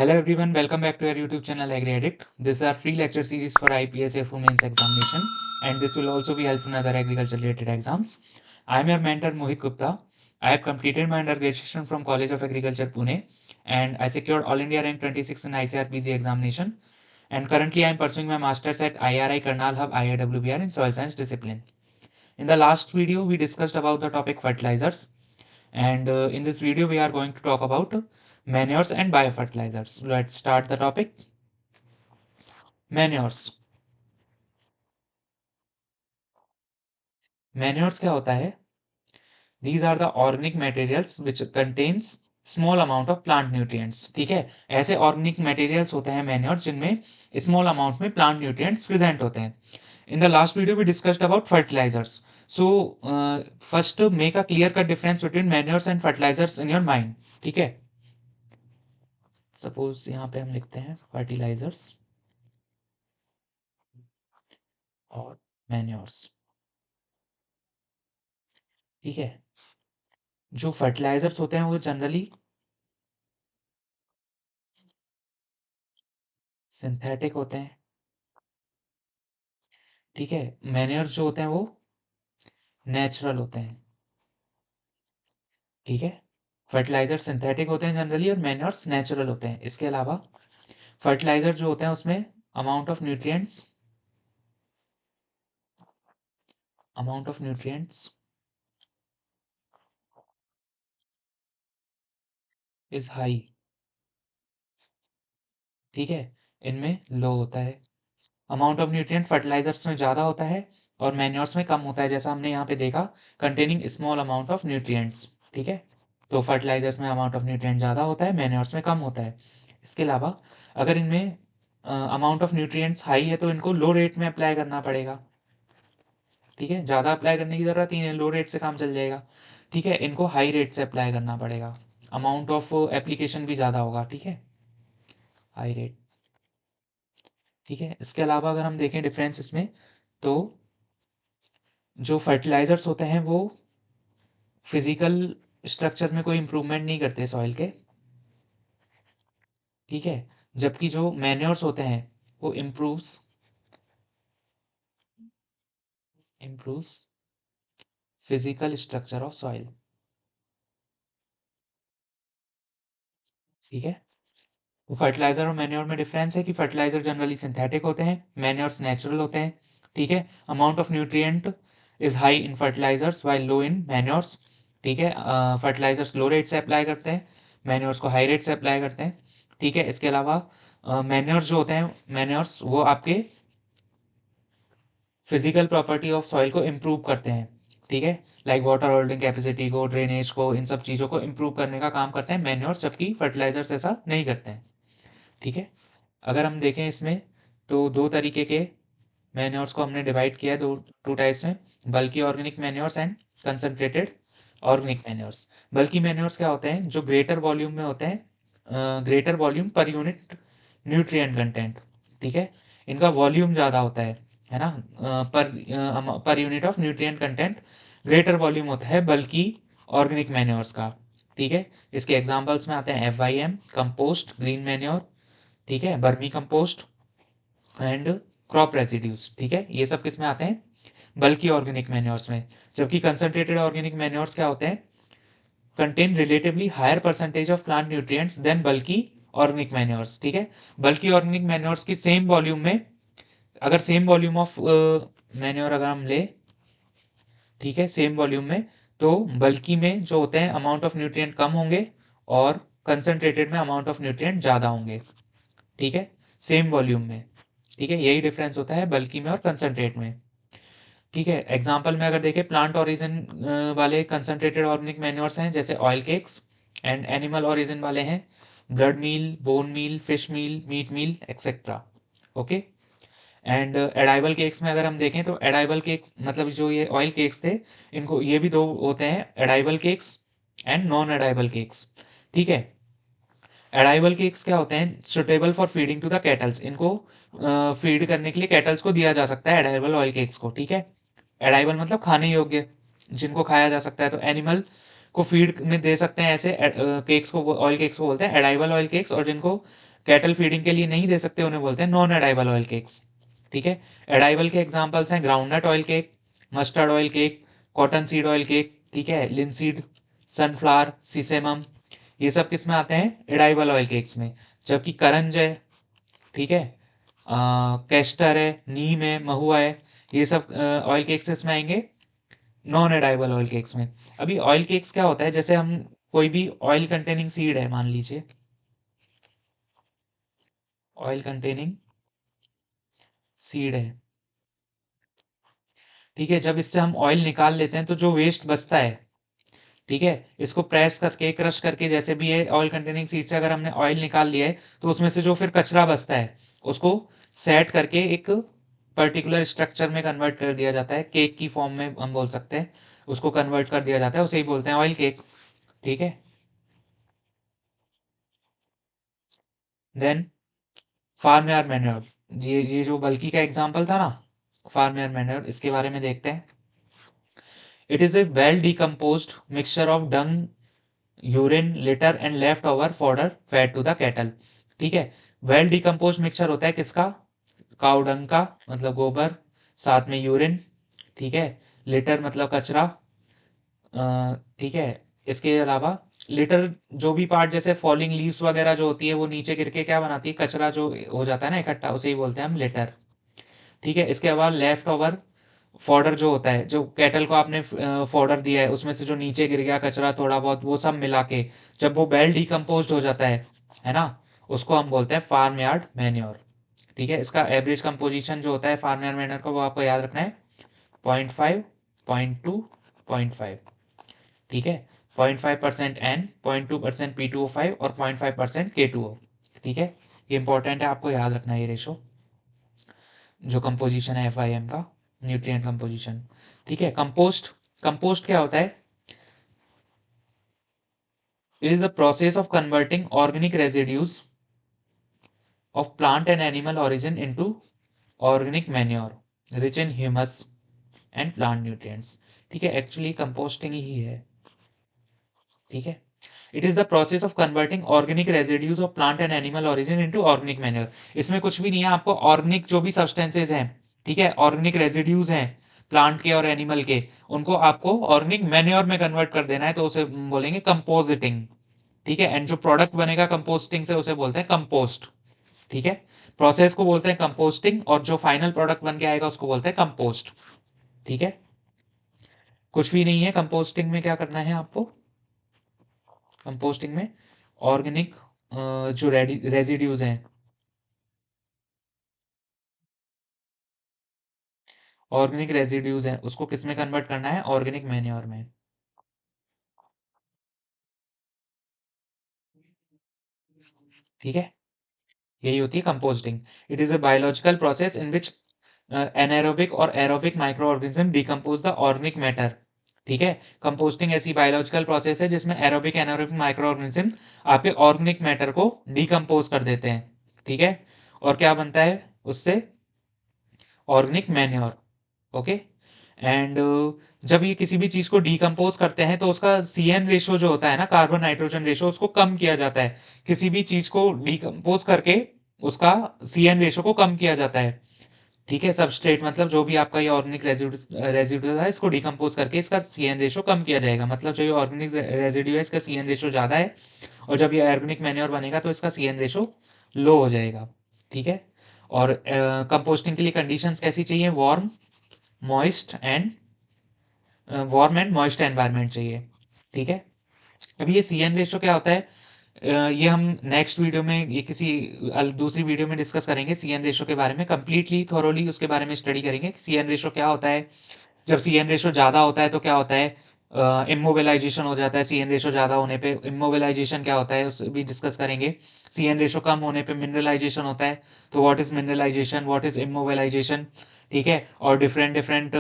Hello everyone, welcome back to our YouTube channel Agri Addict. This is our free lecture series for IPS FO mains examination, and this will also be helpful in other agriculture related exams. I am your mentor Mohit Gupta. I have completed my undergraduation from College of Agriculture Pune, and I secured All India rank 26 in ICRPC examination. And currently I am pursuing my masters at IRI Karnal Hub IIWBR in soil science discipline. In the last video we discussed about the topic fertilizers, and in this video we are going to talk about manures and biofertilizers. Let's start the topic. Manures क्या होता है? These are the organic materials which contains small amount of plant nutrients. ठीक है, ऐसे organic materials होते हैं manure जिनमें small amount में plant nutrients present होते हैं. In the last video we discussed about fertilizers. So first make a clear cut difference between manures and fertilizers in your mind. ठीक है, सपोज यहाँ पे हम लिखते हैं फर्टिलाइजर्स और मैन्योर्स. ठीक है, जो फर्टिलाइजर्स होते हैं वो जनरली सिंथेटिक होते हैं. ठीक है, मैन्योर्स जो होते हैं वो नेचुरल होते हैं. ठीक है, फर्टिलाइजर सिंथेटिक होते हैं जनरली और मैन्योर्स नेचुरल होते हैं. इसके अलावा फर्टिलाइजर जो होते हैं उसमें amount of nutrients is high. ठीक है, इनमें लो होता है. अमाउंट ऑफ न्यूट्रिएंट फर्टिलाइजर्स में ज़्यादा होता है और मैन्योर्स में कम होता है, जैसा हमने यहाँ पे देखा, containing small amount of nutrients. ठीक है, तो फर्टिलाइजर्स में अमाउंट ऑफ न्यूट्रिएंट ज़्यादा होता है, मैन्योर्स में कम होता है. इसके अलावा अगर इनमें अमाउंट ऑफ न्यूट्रिएंट्स हाई है तो इनको लो रेट में अप्लाई करना पड़ेगा. ठीक है, ज़्यादा अप्लाई करने की ज़रूरत ही नहीं, लो रेट से काम चल जाएगा. ठीक है, इनको हाई रेट से अप्लाई करना पड़ेगा, अमाउंट ऑफ एप्लीकेशन भी ज़्यादा होगा. ठीक है, हाई रेट. ठीक है, इसके अलावा अगर हम देखें डिफरेंस इसमें, तो जो फर्टिलाइजर्स होते हैं वो फिजिकल स्ट्रक्चर में कोई इंप्रूवमेंट नहीं करते सॉइल के. ठीक है, जबकि जो मैन्योर्स होते हैं वो improves physical structure of soil. ठीक है, तो फर्टिलाइजर और मैन्योर में डिफरेंस है कि फर्टिलाइजर जनरली सिंथेटिक होते हैं, मैन्योर्स नेचुरल होते हैं. ठीक है, amount of nutrient is high in fertilizers while low in manures. ठीक है, फर्टिलाइजर्स लो रेट से अप्लाई करते हैं, मैन्योर्स को हाई रेट से अप्लाई करते हैं. ठीक है, इसके अलावा मैन्योर्स जो होते हैं, मैन्योर्स वो आपके फिजिकल प्रॉपर्टी ऑफ सॉइल को इम्प्रूव करते हैं. ठीक है, लाइक वाटर होल्डिंग कैपेसिटी को, ड्रेनेज को, इन सब चीज़ों को इम्प्रूव करने का काम करते हैं मैन्योर्स, जबकि फर्टिलाइजर्स ऐसा नहीं करते हैं. ठीक है, अगर हम देखें इसमें तो दो तरीके के मैन्योर्स को हमने डिवाइड किया है, दो टू टाइप्स में, बल्कि organic manures and concentrated organic manures. बल्कि मैन्योर्स क्या होते हैं, जो ग्रेटर वॉल्यूम में होते हैं, greater volume per unit nutrient content. ठीक है, इनका वॉल्यूम ज़्यादा होता है ना, per unit of nutrient content greater volume होता है बल्कि ऑर्गेनिक मैन्योर्स का. ठीक है, इसके एग्जांपल्स में आते हैं FYM कंपोस्ट, ग्रीन मैन्योर. ठीक है, बर्मी कंपोस्ट एंड क्रॉप रेजिड्यूज. ठीक है, ये सब किस में आते हैं, बल्कि ऑर्गेनिक मैन्योर्स में. जबकि कंसंट्रेटेड ऑर्गेनिक मैन्योर्स क्या होते हैं, contain relatively higher percentage of plant nutrients than bulky organic manures. ठीक है, बल्कि ऑर्गेनिक मैन्योर्स की सेम वॉल्यूम में, अगर सेम वॉल्यूम ऑफ मैन्योर अगर हम ले, ठीक है, सेम वॉल्यूम में, तो बल्कि में जो होते हैं अमाउंट ऑफ न्यूट्रिएंट कम होंगे और कंसंट्रेटेड में अमाउंट ऑफ न्यूट्रिएंट ज़्यादा होंगे. ठीक है, सेम वॉल्यूम में. ठीक है, यही डिफरेंस होता है बल्कि में और कंसंट्रेट में. ठीक है, एग्जाम्पल में अगर देखें, प्लांट ओरिजिन वाले कंसंट्रेटेड ऑर्गेनिक मैन्योर्स हैं जैसे oil cakes, and animal origin वाले हैं blood meal, bone meal, fish meal, meat meal etcetera. Okay, and edible cakes में अगर हम देखें तो एडाइबल केक्स मतलब जो ये ऑयल केक्स थे, इनको ये भी दो होते हैं, edible cakes and non edible cakes. ठीक है, एडाइबल केक्स क्या होते हैं, suitable for feeding to the cattles, इनको फीड करने के लिए कैटल्स को दिया जा सकता है एडाइबल ऑयल केक्स को. ठीक है, एडाइबल मतलब खाने योग्य, जिनको खाया जा सकता है. तो एनिमल को फीड में दे सकते हैं ऐसे केक्स को, ऑयल केक्स को बोलते हैं एडाइबल ऑयल केक्स, और जिनको कैटल फीडिंग के लिए नहीं दे सकते उन्हें बोलते हैं नॉन एडाइबल ऑयल केक्स। ठीक है। एडाइबल के एग्जांपल्स हैं groundnut oil cake, mustard oil cake, cotton seed oil cake, ठीक है, लिनसीड, सनफ्लावर, सीसेमम, ये सब किस में आते हैं, एडाइबल ऑयल केक्स में। जबकि करंज है, ठीक है, कैस्टर है, नीम है, महुआ है, ये सब ऑयल केक्स इसमें आएंगे नॉन एडाइबल ऑयल केक्स में। अभी ऑयल केक्स क्या होता है, जैसे हम कोई भी ऑयल कंटेनिंग सीड है मान लीजिए, ऑयल कंटेनिंग सीड है, ठीक है, जब इससे हम ऑयल निकाल लेते हैं तो जो वेस्ट बचता है, ठीक है, इसको प्रेस करके क्रश करके जैसे भी है ऑयल कंटेनिंग सीड से अगर हमने ऑयल निकाल लिया है तो उसमें से जो फिर कचरा बचता है उसको सेट करके एक पर्टिकुलर स्ट्रक्चर में कन्वर्ट कर दिया जाता है, केक की फॉर्म में हम बोल सकते हैं, उसको कन्वर्ट कर दिया जाता है, उसे ही बोलते हैं ऑयल केक। ठीक है। देन फार्म यार्ड मैन्योर, ये जो बल्कि का एग्जांपल था ना, फार्म यार्ड मैन्योर, इसके बारे में देखते हैं। It is a well decomposed mixture of dung, urine, litter and left over fodder fed to the cattle. ठीक है। वेल डिकम्पोज मिक्सचर होता है किसका, काउ डंग का, मतलब गोबर, साथ में यूरिन, ठीक है, लिटर मतलब कचरा, ठीक है, इसके अलावा लिटर जो भी पार्ट जैसे फॉलिंग लीव्स वगैरह जो होती है वो नीचे गिर के क्या बनाती है, कचरा जो हो जाता है ना इकट्ठा, उसे ही बोलते हैं हम लिटर। ठीक है। इसके अलावा लेफ्ट ओवर फॉडर जो होता है, जो कैटल को आपने फॉडर दिया है उसमें से जो नीचे गिर गया कचरा थोड़ा बहुत, वो सब मिला के जब वो वेल डिकम्पोज हो जाता है ना, उसको हम बोलते हैं फार्म यार्ड मैन्योर। ठीक है। इसका एवरेज कंपोजिशन जो होता है फार्म यार्ड मैन्योर का, वो आपको याद रखना है, 0.5, 0.2, 0.5। ठीक है। 0.5% N, 0.2% P2O5 और 0.5% K2O। ठीक है। ये इंपॉर्टेंट है, आपको याद रखना है ये रेशो, जो कंपोजिशन है FIM का, न्यूट्रिएंट कंपोजिशन। ठीक है। कंपोस्ट, कंपोस्ट क्या होता है, it is the process of converting organic residues of plant and animal origin into organic manure rich in humus and plant nutrients। ठीक है। एक्चुअली कंपोस्टिंग ही है। ठीक है। It is the process of converting organic residues of plant and animal origin into organic manure. इसमें कुछ भी नहीं है, आपको ऑर्गेनिक जो भी सब्सटेंसेज हैं, ठीक है, ऑर्गेनिक रेजिड्यूज हैं प्लांट के और एनिमल के, उनको आपको ऑर्गेनिक मैन्योर में कन्वर्ट कर देना है, तो उसे बोलेंगे कंपोजिटिंग। ठीक है। एंड जो प्रोडक्ट बनेगा कंपोस्टिंग से उसे बोलते हैं कंपोस्ट। ठीक है। प्रोसेस को बोलते हैं कंपोस्टिंग, और जो फाइनल प्रोडक्ट बन के आएगा उसको बोलते हैं कंपोस्ट। ठीक है। कुछ भी नहीं है कंपोस्टिंग में, क्या करना है आपको, कंपोस्टिंग में ऑर्गेनिक जो रेजिड्यूज हैं, ऑर्गेनिक रेजिड्यूज हैं उसको किस में कन्वर्ट करना है, ऑर्गेनिक मैन्योर में। ठीक है। यही होती है composting. It is a biological process in which anaerobic or aerobic microorganism decompose the organic matter. ठीक है। कंपोस्टिंग ऐसी बायोलॉजिकल प्रोसेस है जिसमें एरोबिक एनारोबिक माइक्रो ऑर्गेनिज्म आपके ऑर्गेनिक मैटर को डिकम्पोज कर देते हैं। ठीक है। और क्या बनता है उससे, ऑर्गेनिक मैन्योर। ओके। एंड जब ये किसी भी चीज को डिकम्पोज करते हैं तो उसका CN रेशो जो होता है ना, कार्बन नाइट्रोजन रेशो, उसको कम किया जाता है। किसी भी चीज को डिकम्पोज करके उसका CN रेशो को कम किया जाता है। ठीक है। सबस्ट्रेट मतलब जो भी आपका ये ऑर्गेनिक रेजिड्यू है, इसको डिकम्पोज करके इसका CN रेशो कम किया जाएगा। मतलब जो ये ऑर्गेनिक रेजिड्यू है इसका CN रेशो ज्यादा है, और जब ये ऑर्गेनिक मैन्योर बनेगा तो इसका CN रेशो लो हो जाएगा। ठीक है। और कंपोस्टिंग के लिए कंडीशंस कैसी चाहिए, moist and warm and moist environment चाहिए। ठीक है। अभी ये CN रेशो क्या होता है, ये हम नेक्स्ट वीडियो में, ये किसी दूसरी वीडियो में डिस्कस करेंगे CN रेशो के बारे में, कंप्लीटली थोरोली उसके बारे में स्टडी करेंगे कि CN रेशो क्या होता है। जब CN रेशो ज़्यादा होता है तो क्या होता है, इमोबिलाइजेशन हो जाता है। CN रेशो ज़्यादा होने पे इमोबिलाइजेशन क्या होता है उसे भी डिस्कस करेंगे। CN रेशो कम होने पे मिनरलाइजेशन होता है। तो what is mineralization, what is immobilization. ठीक है। और डिफरेंट डिफरेंट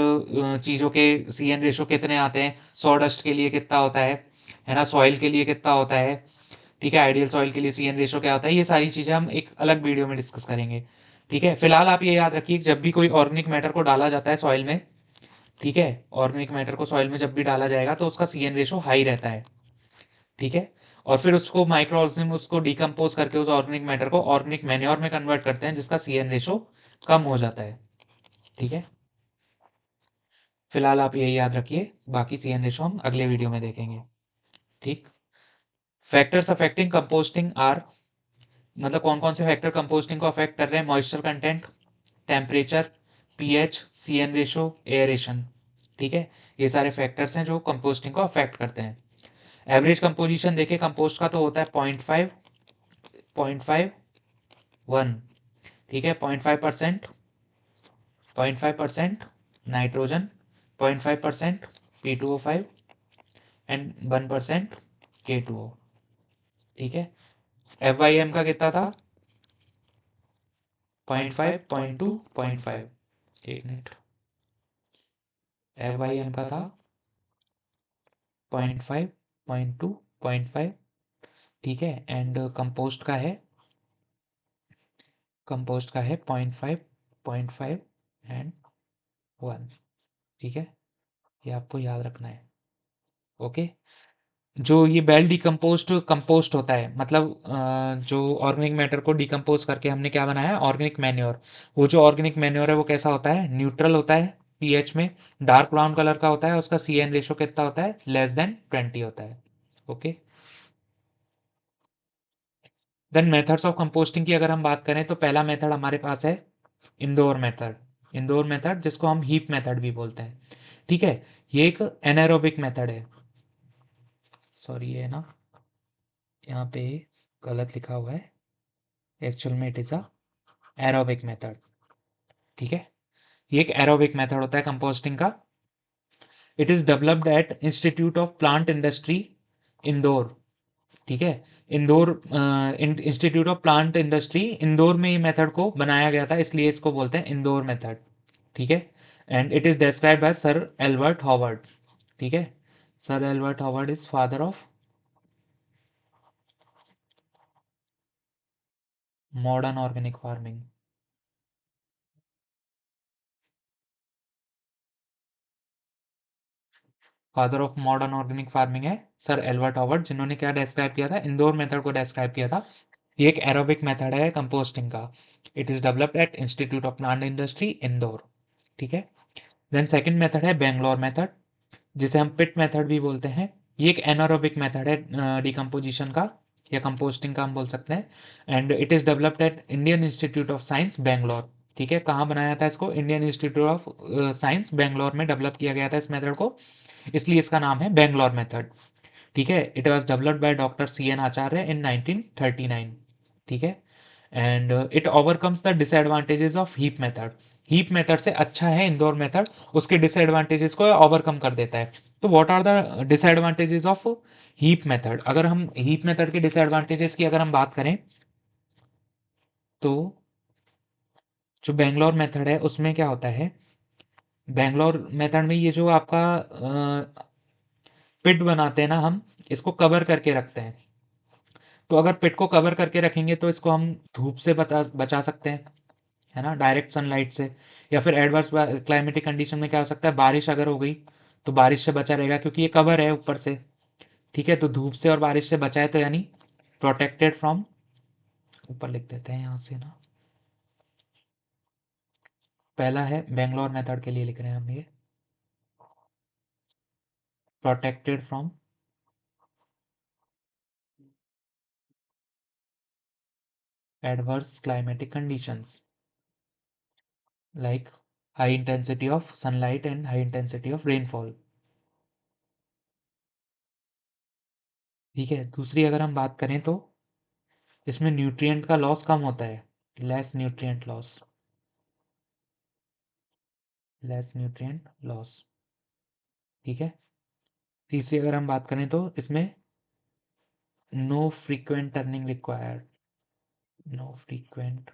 चीज़ों के CN रेशो कितने आते हैं, सॉ डस्ट के लिए कितना होता है ना, सॉइल के लिए कितना होता है, ठीक है, आइडियल सॉइल के लिए CN रेशो क्या होता है, ये सारी चीज़ें हम एक अलग वीडियो में डिस्कस करेंगे। ठीक है। फिलहाल आप ये याद रखिए जब भी कोई ऑर्गेनिक मैटर को डाला जाता है सॉइल में, ठीक है, ऑर्गेनिक मैटर को सॉइल में जब भी डाला जाएगा तो उसका CN रेशो हाई रहता है। ठीक है, और फिर उसको माइक्रो ऑर्गेनिज्म उसको डिकम्पोज करके उस ऑर्गेनिक मैटर को ऑर्गेनिक मैन्योर में कन्वर्ट करते हैं, जिसका CN रेशो कम हो जाता है। ठीक है, फिलहाल आप यही याद रखिए, बाकी CN रेशो हम अगले वीडियो में देखेंगे। ठीक। फैक्टर्स अफेक्टिंग कंपोस्टिंग आर, मतलब कौन कौन से फैक्टर कंपोस्टिंग को अफेक्ट कर रहे हैं? Moisture content, temperature, pH, CN ratio, aeration. ठीक है, ये सारे फैक्टर्स हैं जो कंपोस्टिंग को अफेक्ट करते हैं। एवरेज कंपोजिशन देखे कंपोस्ट का तो होता है 0.5, 0.5, 1। ठीक है, 0.5%, 0.5% नाइट्रोजन, 0.5% P2O5 एंड 1% K2O। ठीक है, FYM का कितना था? 0.5, 0.2, 0.5। एक मिनट, FYM का था 0.5, 0.2, 0.5। ठीक है, एंड कंपोस्ट का है 0.5, 0.5 एंड 1। ठीक है, ये आपको याद रखना है। ओके, जो ये वेल डिकम्पोज्ड कंपोस्ट होता है, मतलब जो ऑर्गेनिक मैटर को डिकम्पोज करके हमने क्या बनाया? Organic manure. वो जो ऑर्गेनिक मैन्योर है वो कैसा होता है? न्यूट्रल होता है पीएच में, डार्क ब्राउन कलर का होता है, उसका CN रेशो कितना होता है? <20 होता है। Okay, then methods of composting की अगर हम बात करें तो पहला मेथड हमारे पास है इंडोर मेथड। इंडोर मेथड जिसको हम हीप मेथड भी बोलते हैं। ठीक है, ये एक एनारोबिक मेथड है। सॉरी, ये ना यहाँ पे गलत लिखा हुआ है, एक्चुअल में it is a aerobic method. ठीक है, ये एक एरोबिक मेथड होता है कंपोस्टिंग का। It is developed eight institute of plant industry, Indore. ठीक है, Indore institute of plant industry Indore में ये मेथड को बनाया गया था, इसलिए इसको बोलते हैं इंदौर मेथड। ठीक है, and it is described bye sir Albert Howard. ठीक है, sir Albert Howard is father of modern organic farming. Father of modern organic farming है सर एल्बर्ट हॉवर्ड, जिन्होंने क्या डिस्क्राइब किया था? इंदौर मेथड को डिस्क्राइब किया था। ये एक एरोबिक मेथड है कंपोस्टिंग का। It is developed eight institute of plant industry Indore. ठीक है, देन सेकंड मेथड है बेंगलोर मेथड, जिसे हम पिट मेथड भी बोलते हैं। ये एक एनारोबिक मेथड है डिकम्पोजिशन का या कंपोस्टिंग का हम बोल सकते हैं, and it is developed at Indian institute of science Bangalore. ठीक है, कहाँ बनाया था इसको? Indian institute of science Bangalore में डेवलप किया गया था इस मेथड को, इसलिए इसका नाम है बेंगलोर मेथड। ठीक है, it was developed by doctor CN Acharya in 1939। ठीक है, and it overcomes the disadvantages of heap method. Heap method से अच्छा है इंडोर मेथड, उसके डिसएडवांटेजेस को ओवरकम कर देता है। तो what are the disadvantages of heap method? अगर हम हीप मेथड के डिसएडवांटेजेस की अगर हम बात करें तो जो बेंगलोर मेथड है उसमें क्या होता है? बेंगलोर मेथड में ये जो आपका पिट बनाते हैं ना, हम इसको कवर करके रखते हैं। तो अगर पिट को कवर करके रखेंगे तो इसको हम धूप से बचा सकते हैं, है ना, डायरेक्ट सनलाइट से। या फिर एडवर्स क्लाइमेटिक कंडीशन में क्या हो सकता है? बारिश अगर हो गई तो बारिश से बचा रहेगा, क्योंकि ये कवर है ऊपर से। ठीक है, तो धूप से और बारिश से बचा है, तो यानी प्रोटेक्टेड फ्रॉम, ऊपर लिख देते हैं यहाँ से ना, पहला है बेंगलोर मेथड के लिए लिख रहे हैं हम ये, protected from adverse climatic conditions like high intensity of sunlight and high intensity of rainfall. ठीक है, दूसरी अगर हम बात करें तो इसमें न्यूट्रिएंट का लॉस कम होता है, less nutrient loss, less nutrient loss. ठीक है, तीसरी अगर हम बात करें तो इसमें no frequent turning required, no frequent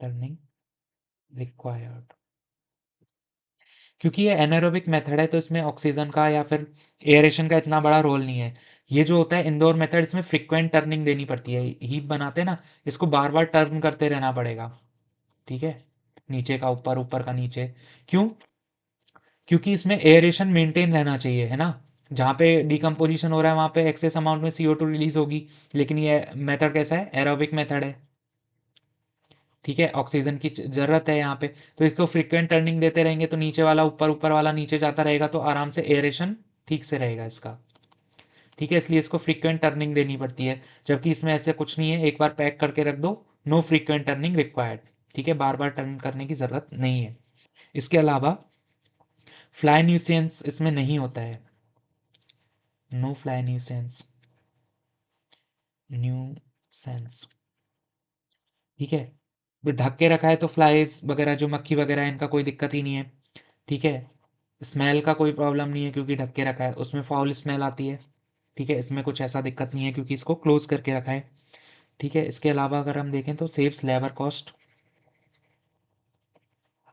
turning required. क्योंकि ये एनारोबिक मेथड है तो इसमें ऑक्सीजन का या फिर एयरेशन का इतना बड़ा रोल नहीं है। ये जो होता है इंडोर मेथड, इसमें फ्रीक्वेंट टर्निंग देनी पड़ती है। हीप बनाते हैं ना, इसको बार बार टर्न करते रहना पड़ेगा। ठीक है, नीचे का ऊपर, ऊपर का नीचे। क्यों? क्योंकि इसमें एयरेशन मेंटेन रहना चाहिए, है ना। जहाँ पे डिकम्पोजिशन हो रहा है वहाँ पे एक्सेस अमाउंट में CO2 रिलीज होगी, लेकिन ये मेथड कैसा है, एरोबिक मेथड है। ठीक है, ऑक्सीजन की जरूरत है यहाँ पे, तो इसको फ्रीक्वेंट टर्निंग देते रहेंगे तो नीचे वाला ऊपर, ऊपर वाला नीचे जाता रहेगा, तो आराम से एयरेशन ठीक से रहेगा इसका। ठीक है, इसलिए इसको फ्रीक्वेंट टर्निंग देनी पड़ती है, जबकि इसमें ऐसे कुछ नहीं है, एक बार पैक करके रख दो, नो फ्रीक्वेंट टर्निंग रिक्वायर्ड। ठीक है, बार बार टर्न करने की जरूरत नहीं है। इसके अलावा फ्लाई न्यूसेंस इसमें नहीं होता है, no fly nuisance, nuisance. ठीक है, तो ढक के रखा है तो फ्लाइज वगैरह, जो मक्खी वगैरह है, इनका कोई दिक्कत ही नहीं है। ठीक है, स्मेल का कोई प्रॉब्लम नहीं है क्योंकि ढक के रखा है, उसमें फाउल स्मेल आती है। ठीक है, इसमें कुछ ऐसा दिक्कत नहीं है क्योंकि इसको क्लोज करके रखा है। ठीक है, इसके अलावा अगर हम देखें तो सेव्स लेबर कॉस्ट।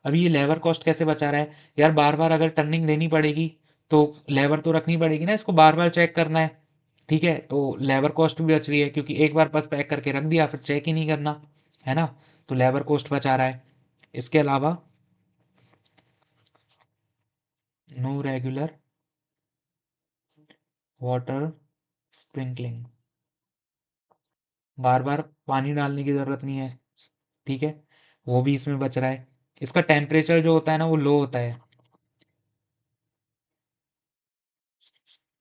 अभी ये लेबर कॉस्ट कैसे बचा रहा है यार, बार बार अगर टर्निंग देनी पड़ेगी तो लेबर तो रखनी पड़ेगी ना, इसको बार बार चेक करना है। ठीक है, तो लेबर कॉस्ट भी बच रही है क्योंकि एक बार बस पैक करके रख दिया, फिर चेक ही नहीं करना, है ना। तो लेबर कॉस्ट बचा रहा है। इसके अलावा नो रेगुलर वाटर स्प्रिंकलिंग, बार बार पानी डालने की ज़रूरत नहीं है। ठीक है, वो भी इसमें बच रहा है। इसका टेम्परेचर जो होता है ना वो लो होता है,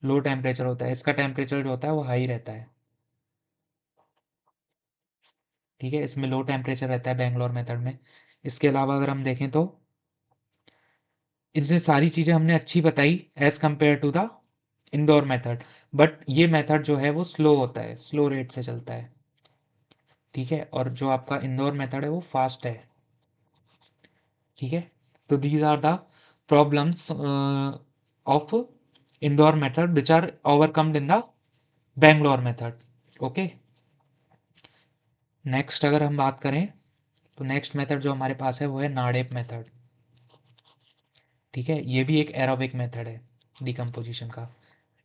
लो टेम्परेचर होता है, इसका टेम्परेचर जो होता है वो हाई रहता है। ठीक है, इसमें लो टेम्परेचर रहता है बेंगलोर मेथड में। इसके अलावा अगर हम देखें तो इनसे सारी चीज़ें हमने अच्छी बताई as compare to the Indore method, but ये मेथड जो है वो स्लो होता है, स्लो रेट से चलता है। ठीक है, और जो आपका इंदौर मेथड है वो फास्ट है। ठीक है, तो these are the problems of Indore method which are overcomed in the Bangalore method. Okay, next अगर हम बात करें तो नेक्स्ट मेथड जो हमारे पास है वो है नाडेप मेथड। ठीक है, ये भी एक एरोबिक मेथड है डिकम्पोजिशन का।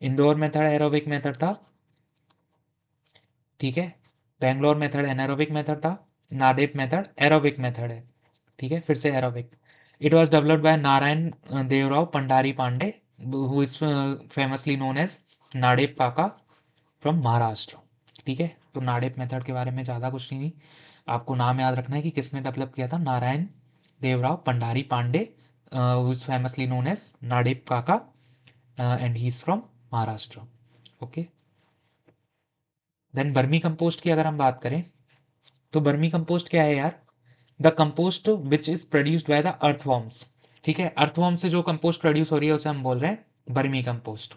इंदौर मेथड एरोबिक मेथड था। ठीक है, बेंगलोर मेथड एनारोबिक मेथड था। नाडेप मेथड एरोबिक मेथड है। ठीक है, फिर से aerobic. It was developed by Narayan Devrao Pandari Pande, who is famously known as Nadep Kaka from Maharashtra. ठीक है, तो नाडेप मेथड के बारे में ज़्यादा कुछ नहीं, आपको नाम याद रखना है कि किसने डेवलप किया था, Narayan Devrao Pandari Pande, who is famously known as Nadep Kaka, and he is from Maharashtra. Okay, then vermi compost की अगर हम बात करें तो बर्मी कंपोस्ट क्या है यार, the compost which is produced by the earthworms. ठीक है, अर्थवॉर्म से जो कंपोस्ट प्रोड्यूस हो रही है उसे हम बोल रहे हैं बर्मी कंपोस्ट।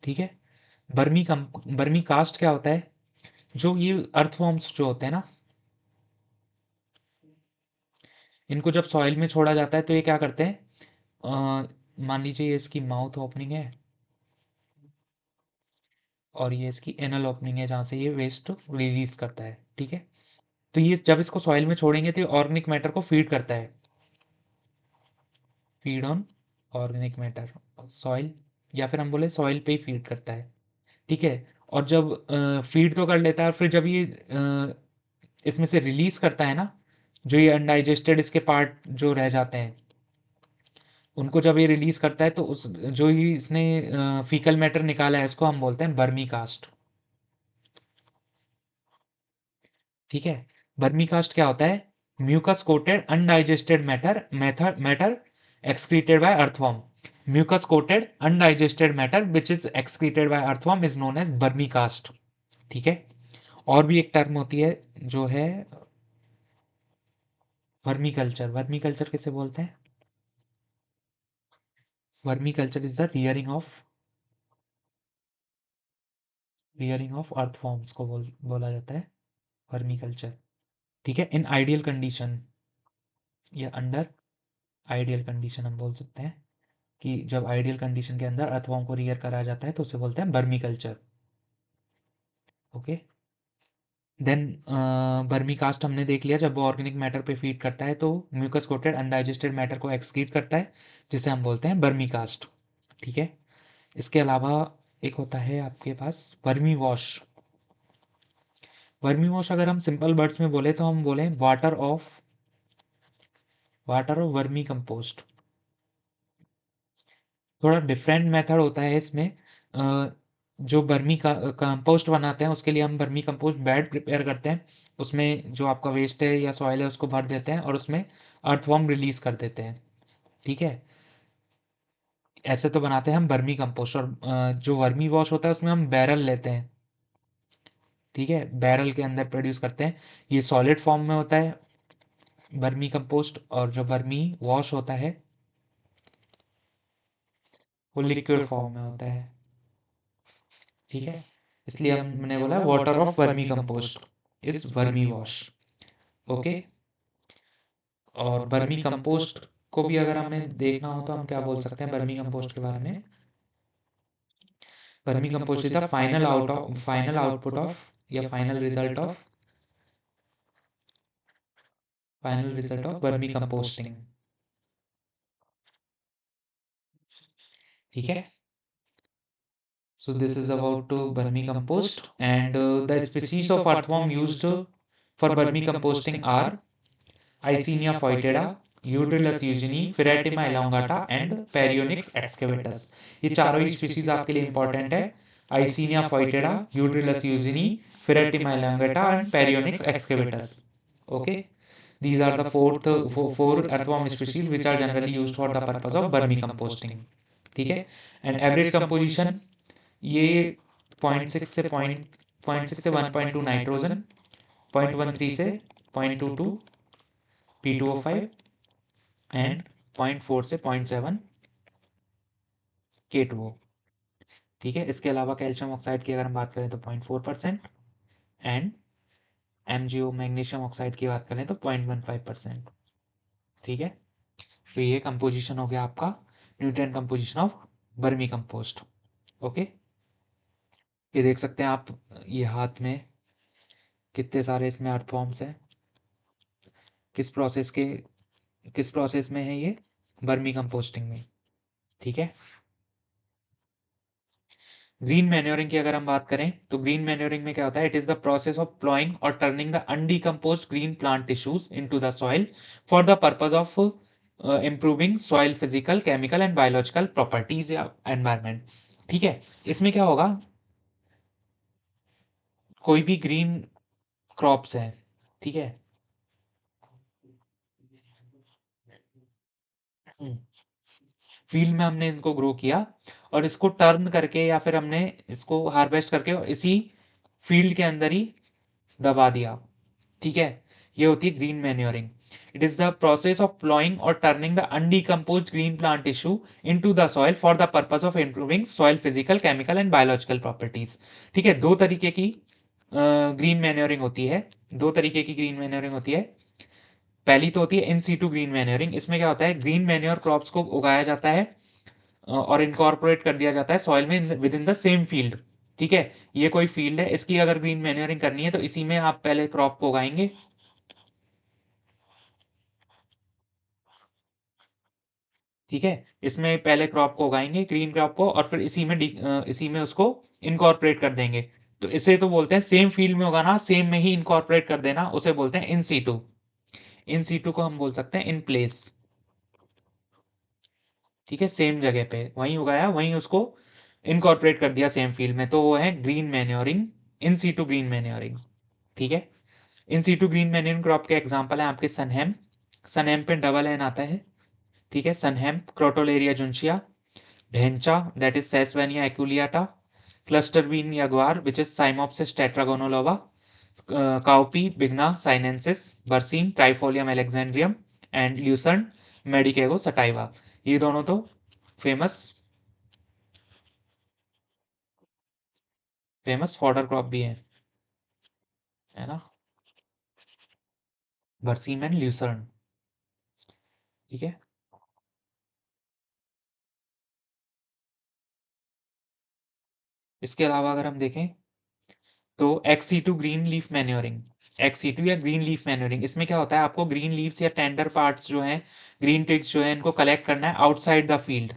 ठीक है, बर्मी कास्ट क्या होता है, जो ये अर्थवॉर्म्स जो होते हैं ना, इनको जब सॉइल में छोड़ा जाता है तो ये क्या करते हैं, मान लीजिए ये इसकी माउथ ओपनिंग है और ये इसकी एनल ओपनिंग है जहाँ से ये वेस्ट रिलीज करता है। ठीक है, तो ये जब इसको सॉइल में छोड़ेंगे तो ये ऑर्गेनिक मैटर को फीड करता है, feed on organic matter, soil, या फिर हम बोले सॉइल पे ही फीड करता है। ठीक है, और जब फीड तो कर लेता है, फिर जब ये इसमें से रिलीज करता है ना, जो ये अनडाइजेस्टेड इसके पार्ट जो रह जाते हैं, उनको जब ये रिलीज करता है तो उस जो ही इसने फीकल मैटर निकाला है इसको हम बोलते हैं बर्मी कास्ट। ठीक है, बर्मी कास्ट क्या होता है, mucus coated undigested matter excreted by earthworm, mucus coated undigested matter which is excreted by earthworm is known as vermicast। ठीक है, और भी एक टर्म होती है जो है वर्मी कल्चर। वर्मी कल्चर किसे बोलते हैं, vermi culture is the rearing of earthworms को बोला जाता है वर्मी कल्चर। ठीक है, इन आइडियल कंडीशन या अंडर आइडियल कंडीशन हम बोल सकते हैं कि जब आइडियल कंडीशन के अंदर अर्थवॉर्म को रियर करा जाता है तो उसे बोलते हैं बर्मी कल्चर। ओके, देन बर्मी कास्ट हमने देख लिया, जब वो ऑर्गेनिक मैटर पे फीड करता है तो म्यूकस कोटेड अनडाइजेस्टेड मैटर को एक्सक्रीट करता है जिसे हम बोलते हैं बर्मी कास्ट। ठीक है, इसके अलावा एक होता है आपके पास वर्मी वॉश। वर्मी वॉश अगर हम सिंपल वर्ड्स में बोले तो हम बोले वाटर ऑफ वाटर और वर्मी कंपोस्ट थोड़ा डिफरेंट मेथड होता है इसमें। जो वर्मी का कंपोस्ट बनाते हैं उसके लिए हम वर्मी कंपोस्ट बेड प्रिपेयर करते हैं, उसमें जो आपका वेस्ट है या सॉइल है उसको भर देते हैं और उसमें अर्थवॉर्म रिलीज कर देते हैं। ठीक है, ऐसे तो बनाते हैं हम वर्मी कंपोस्ट। और जो वर्मी वॉश होता है उसमें हम बैरल लेते हैं। ठीक है, बैरल के अंदर प्रोड्यूस करते हैं। ये सॉलिड फॉर्म में होता है वर्मी कंपोस्ट, और जो वर्मी वॉश होता है वो लिक्विड फॉर्म में होता है। ठीक है, इसलिए हमने बोला water of vermi compost is vermi wash. Okay, और वर्मी कंपोस्ट को भी अगर हमें देखना हो तो हम क्या बोल सकते हैं वर्मी कंपोस्ट के बारे में। Vermi compost is the final output of या final result of vermi composting. ठीक है, so this is about vermicompost, and the species of earthworm used for vermicomposting are Icenia foetida, Eudrilus eugene, Ferretima elongata and Perionyx excavatus। ये चारों ही species आपके लिए important है। Icenia foetida, Eudrilus eugene, Ferretima elongata and Perionyx excavatus। Okay, these are the four earthworm species which are generally used for the purpose of vermicomposting। ठीक है, and average composition ये 0.6 से 1.2 nitrogen, 0.13 से 0.22 P2O5 and 0.4 से 0.7 K2O। ठीक है, इसके अलावा कैल्शियम ऑक्साइड की अगर हम बात करें तो 0.4% एंड MgO मैग्नीशियम ऑक्साइड की बात करें तो 0.15%। ठीक है, तो ये कंपोजिशन हो गया आपका nutrient composition of vermi compost. Okay, ये देख सकते हैं आप, ये हाथ में कितने सारे इसमें अर्थवॉर्म्स हैं। किस प्रोसेस के किस प्रोसेस में है ये, वर्मी कंपोस्टिंग में। ठीक है, ग्रीन मैन्योरिंग की अगर हम बात करें तो ग्रीन मैन्योरिंग में क्या होता है, it is the process of ploughing or turning the undecomposed green plant tissues into the soil for the purpose of improving soil physical chemical and biological properties या एनवायरमेंट। ठीक है, इसमें क्या होगा, कोई भी ग्रीन क्रॉप्स है, ठीक है, फील्ड में हमने इनको ग्रो किया और इसको टर्न करके या फिर हमने इसको हार्वेस्ट करके इसी फील्ड के अंदर ही दबा दिया। ठीक है, ये होती है green manuring. It is the process of ploughing or turning the undecompose green plant tissue into the soil for the purpose of improving soil physical chemical and biological properties. ठीक है, दो तरीके की ग्रीन मैन्योरिंग होती है। दो तरीके की ग्रीन मैन्योरिंग होती है। पहली तो होती है इन सीटू ग्रीन मैन्योरिंग। इसमें क्या होता है, ग्रीन मैन्योर क्रॉप्स को उगाया जाता है और इनकॉर्पोरेट कर दिया जाता है सॉइल में with in the same field. ठीक है, ये कोई फील्ड है, इसकी अगर ग्रीन मैन्योरिंग करनी है तो इसी में आप पहले क्रॉप को उगाएंगे। ठीक है, इसमें पहले क्रॉप को उगाएंगे ग्रीन क्रॉप को, और फिर इसी में उसको इनकॉर्पोरेट कर देंगे। तो इसे तो बोलते हैं सेम फील्ड में उगाना, सेम में ही इनकॉर्पोरेट कर देना, उसे बोलते हैं इन सीटू। इन सीटू को हम बोल सकते हैं इन प्लेस। ठीक है, सेम जगह पे वहीं उगाया, वहीं उसको इनकॉर्पोरेट कर दिया सेम फील्ड में, तो वो है green manuring, in situ green manuring. ठीक है, in situ green manuring crop के एग्जांपल है आपके सनहेम। सनहेम पे डबल एन आता है। ठीक है, sunn hemp, crotalaria juncea, dhaincha that is sesbania aculeata, cluster bean या guar which is cyamopsis tetragonoloba, cowpea vigna sinensis, berseem trifolium alexandrinum and lucerne medicago sativa. ये दोनों तो फेमस फेमस फॉडर क्रॉप भी है ना, बर्सीम एंड ल्यूसर्न। ठीक है, इसके अलावा अगर हम देखें तो XC2 green leaf manuring. XC2 या ग्रीन लीफ मैन्योरिंग, इसमें क्या होता है, आपको ग्रीन लीव्स या टेंडर पार्ट्स जो हैं, ग्रीन टिक्स जो है, इनको कलेक्ट करना है आउटसाइड द फील्ड।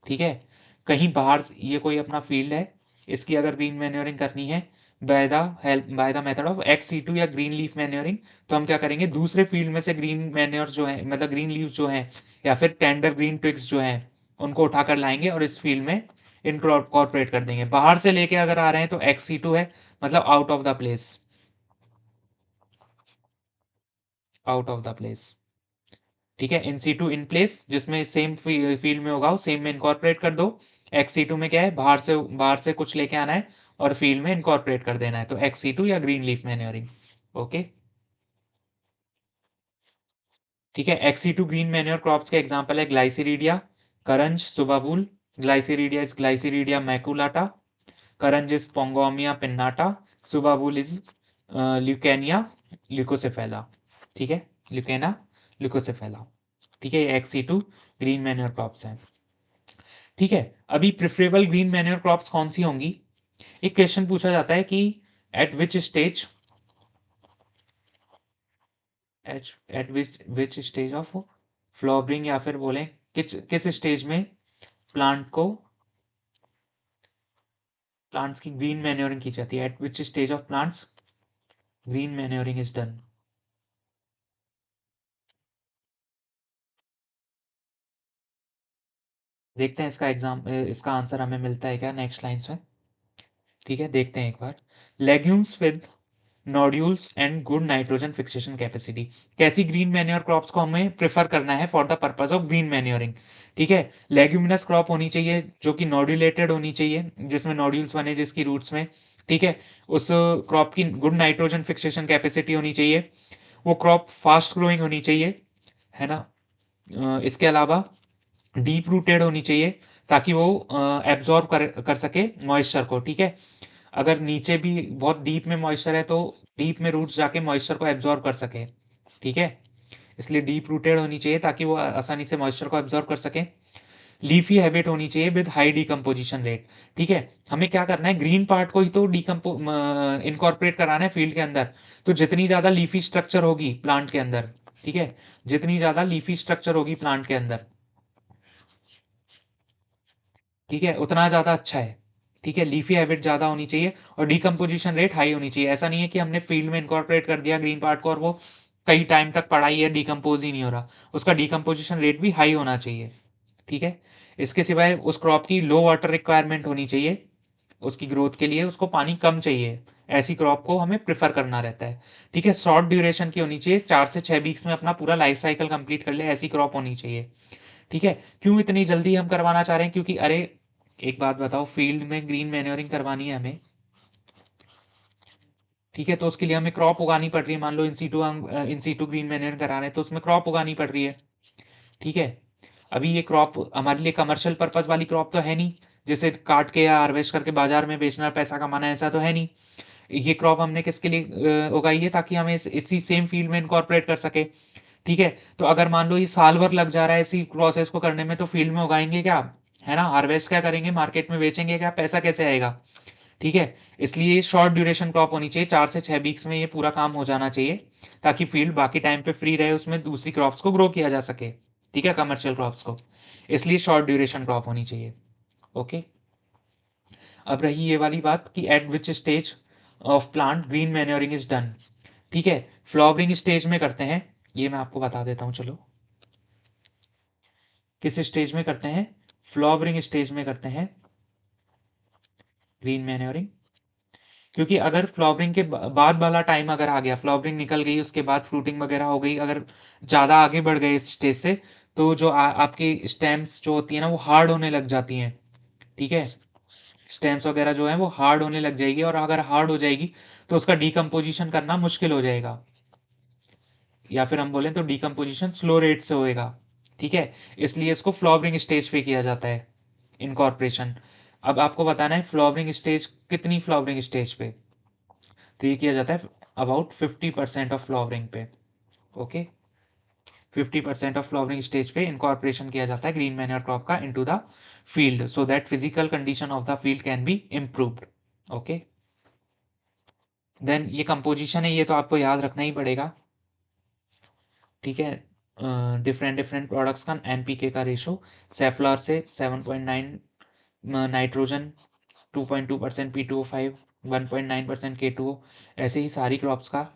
ठीक है, कहीं बाहर ये कोई अपना फील्ड है, इसकी अगर ग्रीन मैन्योरिंग करनी है by the method of XC2 या ग्रीन लीफ मैन्योरिंग, तो हम क्या करेंगे, दूसरे फील्ड में से ग्रीन मैन्योर जो है, मतलब ग्रीन लीव जो है या फिर टेंडर ग्रीन ट्विग्स जो है, उनको उठाकर लाएंगे और इस फील्ड में इनकॉर्पोरेट कर देंगे। बाहर से लेके अगर आ रहे हैं तो XC2 है, मतलब out of the place, out of the place. ठीक है, इन इन प्लेस, जिसमें सेम फील्ड में होगा सेम में इनकॉर्पोरेट कर दो। XC2 में क्या है, बाहर से कुछ लेके आना है और फील्ड में इनकॉर्पोरेट कर देना है, तो XC2 या ग्रीन लीफ मैन्योरिंग। ओके, ठीक है। XC2 ग्रीन मैन्योर क्रॉप्स के एग्जांपल है gliricidia, karanj, subabul. Gliricidia is gliricidia maculata, karanj is pongamia pinnata, subabul is leucaena leucocephala. ठीक है, ल्यूकेना ल्यूकोसेफेला। ठीक है, ये XC2 ग्रीन मैन्योर क्रॉप्स हैं। ठीक है, अभी प्रिफरेबल ग्रीन मैन्योर क्रॉप्स कौन सी होंगी। एक क्वेश्चन पूछा जाता है कि eight which stage, eight which stage of flowering, या फिर बोले किस किस स्टेज में प्लांट्स की ग्रीन मैन्योरिंग की जाती है, eight which stage of plants green manuring is done. देखते हैं इसका आंसर हमें मिलता है क्या नेक्स्ट लाइंस में। ठीक है, देखते हैं एक बार। Legumes with nodules and good nitrogen fixation capacity. कैसी ग्रीन मैन्योर क्रॉप्स को हमें प्रेफर करना है for the purpose of green manuring. ठीक है, लेग्यूमिनस क्रॉप होनी चाहिए जो कि नोड्यूलेटेड होनी चाहिए, जिसमें नोड्यूल्स बने जिसकी रूट्स में। ठीक है, उस क्रॉप की गुड नाइट्रोजन फिक्सेशन कैपेसिटी होनी चाहिए, वो क्रॉप फास्ट ग्रोइंग होनी चाहिए, है ना। इसके अलावा डीप रूटेड होनी चाहिए, ताकि वो एब्जॉर्ब कर सके मॉइस्चर को। ठीक है, अगर नीचे भी बहुत डीप में मॉइस्चर है तो डीप में रूट्स जाके मॉइस्चर को एब्जॉर्ब कर सके। ठीक है, इसलिए डीप रूटेड होनी चाहिए ताकि वो आसानी से मॉइस्चर को एब्जॉर्ब कर सके। लीफी हैबिट होनी चाहिए विद हाई डिकम्पोजिशन रेट। ठीक है, हमें क्या करना है, ग्रीन पार्ट को ही तो डिकम्पो इनकॉर्पोरेट कराना है फील्ड के अंदर। तो जितनी ज़्यादा लीफी स्ट्रक्चर होगी प्लांट के अंदर, ठीक है, जितनी ज़्यादा लीफी स्ट्रक्चर होगी प्लांट के अंदर, ठीक है, उतना ज़्यादा अच्छा है। ठीक है, लीफी हैबिट ज़्यादा होनी चाहिए और डिकम्पोजिशन रेट हाई होनी चाहिए। ऐसा नहीं है कि हमने फील्ड में इनकॉर्पोरेट कर दिया ग्रीन पार्ट को और वो कई टाइम तक पड़ा ही है, डिकम्पोज ही नहीं हो रहा। उसका डिकम्पोजिशन रेट भी हाई होना चाहिए। ठीक है, इसके सिवाय उस क्रॉप की लो वाटर रिक्वायरमेंट होनी चाहिए, उसकी ग्रोथ के लिए उसको पानी कम चाहिए। ऐसी क्रॉप को हमें प्रेफर करना रहता है। ठीक है, शॉर्ट ड्यूरेशन की होनी चाहिए, 4 से 6 वीक्स में अपना पूरा लाइफ साइकिल कंप्लीट कर ले, ऐसी क्रॉप होनी चाहिए। ठीक है, क्यों इतनी जल्दी हम करवाना चाह रहे हैं, क्योंकि अरे एक बात बताओ, फील्ड में ग्रीन मैन्योरिंग करवानी है हमें, ठीक है, तो उसके लिए हमें क्रॉप उगानी पड़ रही है। मान लो इन सीटू ग्रीन मैन्योरिंग करा रहे हैं तो उसमें क्रॉप उगानी पड़ रही है। ठीक है, अभी ये क्रॉप हमारे लिए कमर्शियल पर्पज वाली क्रॉप तो है नहीं, जैसे काट के या हार्वेस्ट करके बाजार में बेचना पैसा कमाना, ऐसा तो है नहीं। ये क्रॉप हमने किसके लिए उगाई है, ताकि हमें इसी सेम फील्ड में इनकॉर्पोरेट कर सके। ठीक है, तो अगर मान लो ये साल भर लग जा रहा है इसी प्रोसेस को करने में, तो फील्ड में उगाएंगे क्या, है ना, हार्वेस्ट क्या करेंगे, मार्केट में बेचेंगे क्या, पैसा कैसे आएगा। ठीक है, इसलिए शॉर्ट ड्यूरेशन क्रॉप होनी चाहिए, 4 से 6 वीक्स में ये पूरा काम हो जाना चाहिए, ताकि फील्ड बाकी टाइम पे फ्री रहे, उसमें दूसरी क्रॉप्स को ग्रो किया जा सके। ठीक है, कमर्शियल क्रॉप्स को, इसलिए शॉर्ट ड्यूरेशन क्रॉप होनी चाहिए। ओके, अब रही ये वाली बात कि eight which stage of plant green manuring is done. ठीक है, फ्लावरिंग स्टेज में करते हैं, ये मैं आपको बता देता हूँ चलो। किस स्टेज में करते हैं, फ्लावरिंग स्टेज में करते हैं ग्रीन मैन्योरिंग। क्योंकि अगर फ्लावरिंग के बाद वाला टाइम अगर आ गया, फ्लावरिंग निकल गई, उसके बाद फ्रूटिंग वगैरह हो गई, अगर ज़्यादा आगे बढ़ गए इस स्टेज से, तो जो आपकी स्टेम्स जो होती है ना वो हार्ड होने लग जाती हैं। ठीक है, स्टेम्स वगैरह जो है वो हार्ड होने लग जाएगी, और अगर हार्ड हो जाएगी तो उसका डिकम्पोजिशन करना मुश्किल हो जाएगा, या फिर हम बोलें तो डिकम्पोजिशन स्लो रेट से होएगा। ठीक है, इसलिए इसको फ्लावरिंग स्टेज पे किया जाता है इनकॉर्पोरेशन। अब आपको बताना है फ्लावरिंग स्टेज, कितनी फ्लावरिंग स्टेज पे, तो ये किया जाता है अबाउट 50% ऑफ फ्लावरिंग पे। ओके, 50% ऑफ फ्लावरिंग स्टेज पे इनकॉर्पोरेशन किया जाता है ग्रीन मैन्योर क्रॉप का into the field, so that physical condition of the field can be improved. Okay, then ये कंपोजिशन है, ये तो आपको याद रखना ही पड़ेगा। ठीक है, डिफरेंट डिफरेंट प्रोडक्ट्स का एनपीके का रेशो, सेफ्लॉर से 7.9 नाइट्रोजन, 2.2% P2O5, 1.9% K2O, ऐसे ही सारी क्रॉप्स का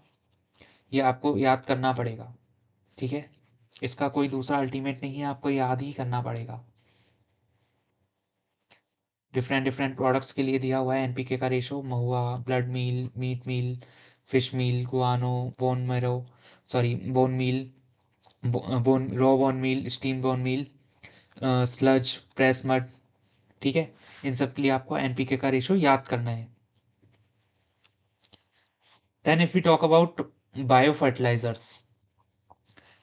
ये आपको याद करना पड़ेगा। ठीक है, इसका कोई दूसरा अल्टीमेट नहीं है, आपको याद ही करना पड़ेगा। डिफरेंट डिफरेंट प्रोडक्ट्स के लिए दिया हुआ है एनपीके का ratio, mahua, blood meal, meat meal, fish meal, guano, bone marrow, sorry bone meal, bone raw bone meal, steam bone meal, sludge, press mud. ठीक है, इन सब के लिए आपको एनपीके का रेशो याद करना है। Then if we talk about bio fertilizers,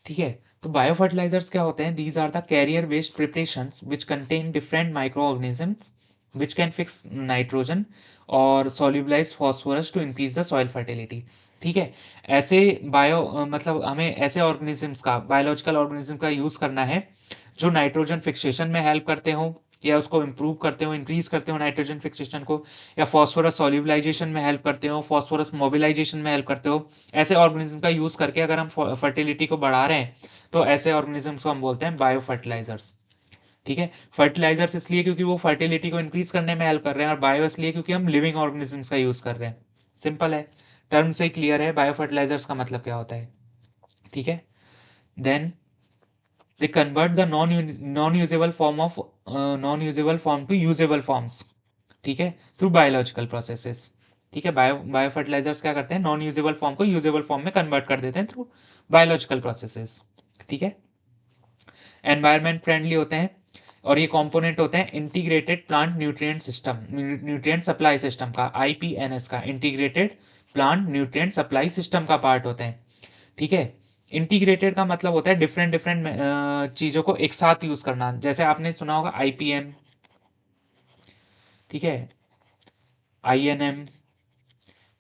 ठीक है, तो बायो फर्टिलाइजर्स क्या होते हैं? These are the carrier based preparations which contain different micro organisms which can fix nitrogen और solubilize phosphorus to increase the soil fertility. ठीक है, ऐसे मतलब हमें ऐसे ऑर्गेनिजम्स का, बायोलॉजिकल ऑर्गेनिज्म का यूज करना है जो नाइट्रोजन फिक्सेशन में हेल्प करते हो, या उसको इम्प्रूव करते हो, इंक्रीज करते हो नाइट्रोजन फिक्सेशन को, या फॉस्फोरस सॉल्युबलाइजेशन में हेल्प करते हो, फॉस्फोरस मोबिलाइजेशन में हेल्प करते हो। ऐसे ऑर्गेनिज्म का यूज करके अगर हम फर्टिलिटी को बढ़ा रहे हैं तो ऐसे ऑर्गेनिजम्स को हम बोलते हैं बायो फर्टिलाइजर्स। ठीक है, फर्टिलाइजर्स इसलिए क्योंकि वो फर्टिलिटी को इंक्रीज करने में हेल्प कर रहे हैं, और बायो इसलिए क्योंकि हम लिविंग ऑर्गेनिजम्स का यूज कर रहे हैं। सिंपल है, टर्म से क्लियर है बायो फर्टिलाइजर्स का मतलब क्या होता है। ठीक है, then they convert the non-usable form of non-usable form to usable forms, ठीक है, थ्रू बायोलॉजिकल प्रोसेसेस। ठीक है, बायो फर्टिलाइजर्स क्या करते हैं? नॉन यूजेबल फॉर्म को यूजेबल फॉर्म में कन्वर्ट कर देते हैं थ्रू बायोलॉजिकल प्रोसेसेस। ठीक है, एनवायरमेंट फ्रेंडली होते हैं, और ये कंपोनेंट होते हैं integrated plant nutrient system, nutrient supply system का, आईपीएनएस का, integrated plant nutrient supply system का पार्ट होते हैं। ठीक है, इंटीग्रेटेड का मतलब होता है डिफरेंट डिफरेंट चीज़ों को एक साथ यूज़ करना, जैसे आपने सुना होगा आईपीएम, ठीक है, आईएनएम।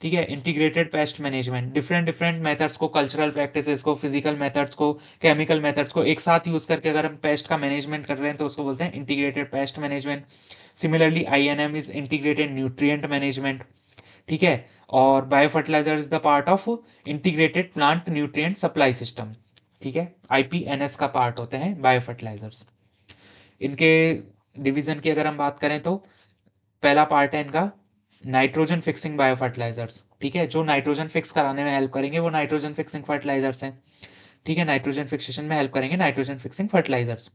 ठीक है, integrated pest management, different different methods को, कल्चरल प्रैक्टिसेस को, फिजिकल मेथड्स को, केमिकल मेथड्स को एक साथ यूज़ करके अगर हम पेस्ट का मैनेजमेंट कर रहे हैं तो उसको बोलते हैं integrated pest management. Similarly INM is integrated nutrient management. ठीक है, और bio fertilizer is the part of integrated plant nutrient supply system. ठीक है, आईपीएनएस का पार्ट होते हैं बायो फर्टिलाइजर्स। इनके डिवीजन की अगर हम बात करें तो पहला पार्ट है इनका नाइट्रोजन फिक्सिंग बायो फर्टिलाइजर्स। ठीक है, जो नाइट्रोजन फिक्स कराने में हेल्प करेंगे वो नाइट्रोजन फिक्सिंग फर्टिलाइजर्स हैं। ठीक है, नाइट्रोजन फिक्सेशन में हेल्प करेंगे नाइट्रोजन फिक्सिंग फर्टिलाइजर्स।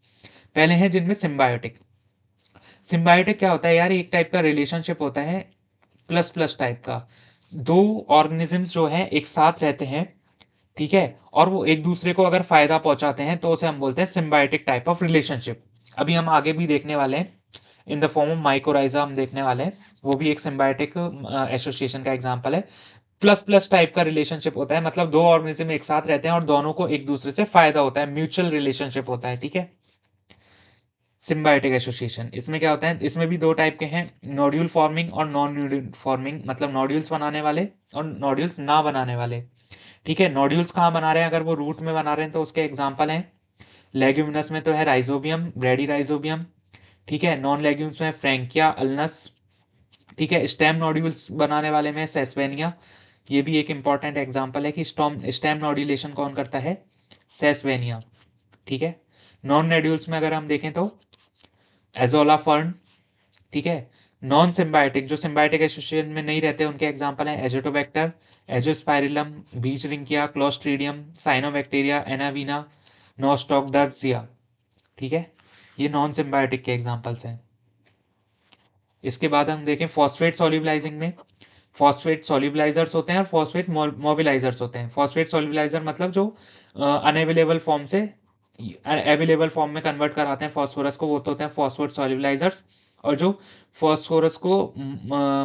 पहले हैं जिनमें सिम्बायोटिक। सिम्बायोटिक क्या होता है यार? एक टाइप का रिलेशनशिप होता है, प्लस प्लस टाइप का। दो ऑर्गेनिजम्स जो है एक साथ रहते हैं, ठीक है, और वो एक दूसरे को अगर फायदा पहुंचाते हैं तो उसे हम बोलते हैं सिम्बायोटिक टाइप ऑफ रिलेशनशिप। अभी हम आगे भी देखने वाले हैं, इन द फॉर्म ऑफ माइकोराइजा हम देखने वाले हैं, वो भी एक सिम्बायोटिक एसोसिएशन का एग्जांपल है। प्लस प्लस टाइप का रिलेशनशिप होता है, मतलब दो ऑर्गेनिज्म एक साथ रहते हैं और दोनों को एक दूसरे से फायदा होता है, म्यूचुअल रिलेशनशिप होता है। ठीक है, सिम्बायोटिक एसोसिएशन, इसमें क्या होता है? इसमें भी दो टाइप के हैं, नोड्यूल फॉर्मिंग और नॉन नोड्यूल फॉर्मिंग, मतलब नोड्यूल्स बनाने वाले और नोड्यूल्स ना बनाने वाले। ठीक है, नोड्यूल्स कहाँ बना रहे हैं? अगर वो रूट में बना रहे हैं तो उसके एग्जाम्पल हैं, लेग्यूमिनस में तो है राइजोबियम, ब्रेडी राइजोबियम। ठीक है, नॉन लेग्यूम्स में फ्रैंकिया, अल्नस। ठीक है, स्टेम नोड्यूल्स बनाने वाले में सेस्वेनिया, ये भी एक इंपॉर्टेंट एग्जाम्पल है कि स्टेम नोड्यूलेशन कौन करता है? सेस्वेनिया। ठीक है, नॉन नोड्यूल्स में अगर हम देखें तो एजोला फर्न। ठीक है, नॉन सिम्बायोटिक, जो सिम्बायोटिक एसोसिएशन में नहीं रहते, उनके एग्जाम्पल हैं एजोटोबैक्टर, एजोस्पाइरिलम, बीजरिंकिया, क्लोस्ट्रीडियम, साइनोबैक्टीरिया, एनावीना, नोस्टॉकडर्सिया। ठीक है, ये नॉन सिम्बायोटिक के एग्जाम्पल्स हैं। इसके बाद हम देखें फॉस्फेट सॉल्युबलाइजिंग में, फॉस्फेट सॉल्युबलाइजर्स होते हैं और फॉस्फेट मोबिलाइजर्स होते हैं। फॉस्फेट सॉल्युबलाइजर मतलब जो अनअवेलेबल फॉर्म से अवेलेबल फॉर्म में कन्वर्ट कराते हैं फॉस्फोरस को, वो तो होते हैं फॉस्फेट सॉल्युबलाइजर्स। और जो फॉस्फोरस को